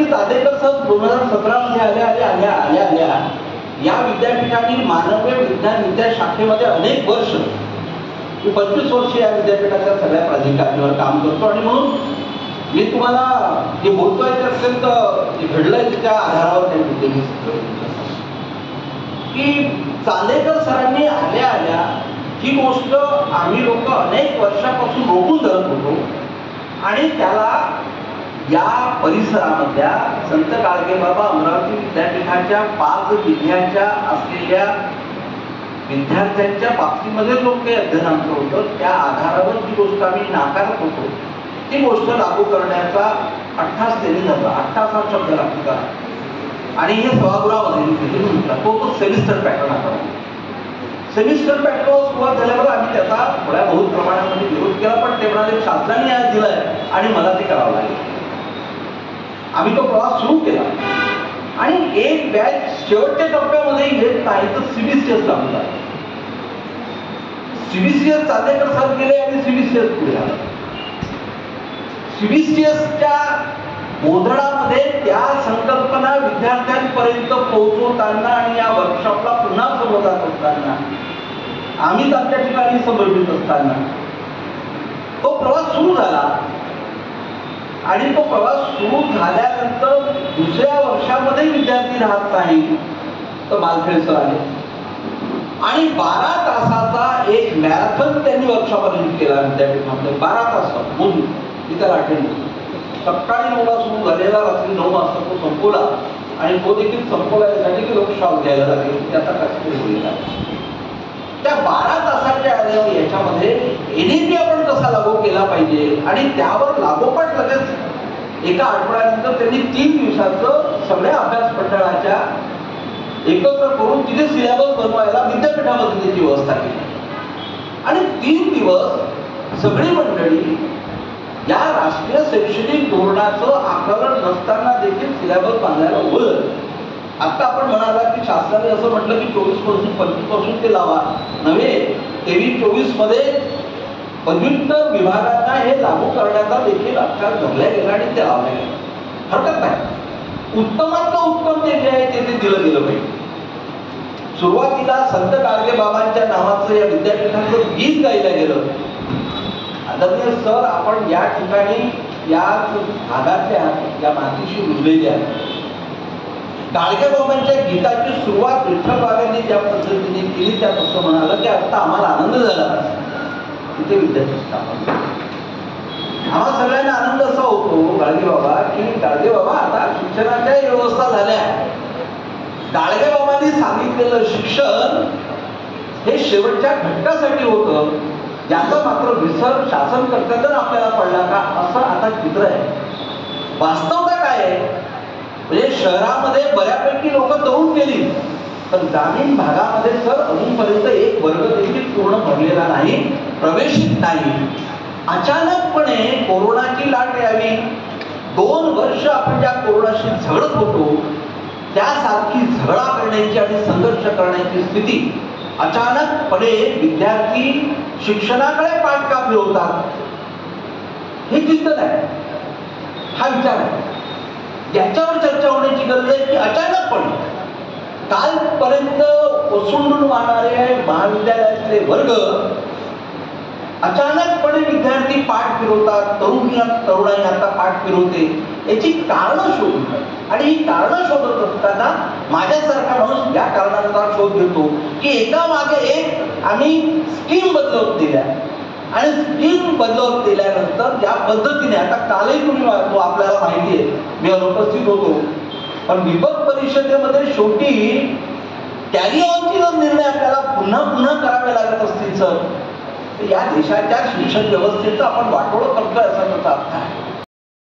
Chandekar sir 2017 मध्ये आल्या या विद्यापीठाने मानवीय विज्ञान विद्याशाखेमध्ये अनेक वर्ष 25 वर्ष या विद्यापीठाच्या सगळ्या प्राधिकाऱ्यांवर काम करतो आणि म्हणून मी तुम्हाला जे बोलतोय ते अत्यंत घडलंय त्याच्या आधारावर त्या विद्यापीठ की चांदेकर सरांनी आल्या ही गोष्ट आम्ही लोक अनेक वर्षापासून रोखून धरत होतो आणि त्याला या परिसरामधल्या संत गाडगेबाबा अमरावती विद्यापीठाच्या 5 जिल्ह्यांच्या असलेल्या विद्यार्थ्यांच्या बाबतीमध्ये जो काही अध्ययन आमचं होतं त्या आधारावर जी गोष्ट आम्ही नाकारत होतो ती गोष्ट लागू करण्याचा 88 त्यांनी धरला. 88 हा शब्द लागतो का आणि हे सभागृहामध्ये म्हटला तो सेमिस्टर पॅटर्न आता सेमिस्टर पॅटर्न सुरुवात झाल्यावर आम्ही त्याचा थोड्या बहुत प्रमाणामध्ये विरोध केला पण ते म्हणाले शासनाने आज दिलाय आणि मला ते करावं लागेल. आम्ही तो प्रवास सुरू केला आणि एक बॅच शेवटच्या टप्प्यामध्ये येत नाही तर सीबीसीएस लागू झाला. सीबीसीएस चांदेकर सर गेले आणि सीबीसीएस पुढे आला. सीबीसीएसच्या बोधडामध्ये त्या संकल्पना विद्यार्थ्यांपर्यंत पोहोचवताना आणि या वर्कशॉपला पुन्हा समजत असताना आम्ही त्या ठिकाणी समर्पित असताना तो प्रवास सुरू झाला आणि तो प्रवास सुरू झाल्यानंतर दुसऱ्या वर्षामध्ये विद्यार्थी राहत नाही तर मालखेड सर आले आणि 12 तासाचा एक मॅरेथॉन त्यांनी वर्कशॉप आयोजित केला विद्यापीठामध्ये. 12 तास बोलून मी त्याला अटेंड केलं. सकाळी 9 ला सुरू झालेला रात्री 9 वाजता तो संपवला आणि तो देखील संपवण्यासाठी की लोक शॉक घ्यायला लागले त्याचा कसं होईल. त्या 12 तासाच्या याच्यामध्ये एनईपी आपण कसा लागू केला पाहिजे आणि त्यावर लागोपाठ लगेच एका आठवड्यानंतर त्यांनी 3 दिवसाचं सगळ्या अभ्यास मंडळाच्या एकत्र करून तिथे सिलेबस बनवायला विद्यापीठामध्ये त्याची व्यवस्था केली आणि 3 दिवस सगळी मंडळी या राष्ट्रीय शैक्षणिक धोरणाचं आकलन नसताना देखील सिलेबस बांधायला उभं. आता आपण म्हणाला की शासनाने असं म्हटलं की 24 पासून 25 पासून ते लावा नव्हे 23-24 मध्ये पदव्युत्तर विभागांना हे लागू करण्याचा देखील अभ्यास धरल्या गेला आणि ते लावल्या गेला. हरकत नाही. उत्तमातलं उत्तम जे आहे ते दिलं गेलं पाहिजे. सुरुवातीला संत गाडगेबाबांच्या नावाचं या विद्यापीठाचं गीत गायलं गेलं. आदरणीय सर आपण या ठिकाणी या भागातल्या या मातीशी रुजलेल्या गाडगेबाबांच्या गीताची सुरुवात विठ्ठल बाबांनी ज्या पद्धतीने केली त्यात असं म्हणालं की आता आम्हाला आनंद झाला तिथे विद्यापीठ स्थापन. आम्हा सगळ्यांना आनंद असा होतो गाडगेबाबा की गाडगेबाबा आता शिक्षणाच्या व्यवस्था झाल्या. गाडगेबाबांनी सांगितलेलं शिक्षण हे शेवटच्या घटकासाठी होतं याचा मात्र विसर शासनकर्त्यांना आपल्याला पडला का असं आता चित्र आहे. वास्तवता काय आहे म्हणजे शहरामध्ये बऱ्यापैकी लोक तरुण गेली पण ग्रामीण भागामध्ये सर अजूनपर्यंत एक वर्ग देखील पूर्ण भरलेला नाही प्रवेशित नाही. अचानकपणे कोरोनाची लाट यावी 2 वर्ष आपण ज्या कोरोनाशी झगडत होतो त्यासारखी झगडा करण्याची आणि संघर्ष करण्याची स्थिती अचानकपणे विद्यार्थी शिक्षणाकडे पाठ का फिरवतात हे चिंतन आहे. हा विचार आहे याच्यावर चर्चा होण्याची गरज आहे की अचानकपणे कालपर्यंत ओसंडून वाहणारे महाविद्यालयातले वर्ग अचानकपणे विद्यार्थी पाठ फिरवतात. तरुणाई आता पाठ फिरवते याची कारणं शोधतात आणि ही कारणं शोधत असताना माझ्यासारखा माणूस या कारणांचा शोध घेतो की एका मागे एक आम्ही स्कीम बदलवत दिल्या आणि स्कीम बदलवत दिल्यानंतर ज्या पद्धतीने आता कालही तुम्ही आपल्याला माहिती आहे मी अनुपस्थित होतो पण विभाग परिषदेमध्ये शेवटी कॅरी ऑनचे जर निर्णय आपल्याला पुन्हा पुन्हा करावे लागत असतील सर या देशाच्या शिक्षण व्यवस्थेचं आपण वाटोळं करतोय असा त्याचा अर्थ आहे.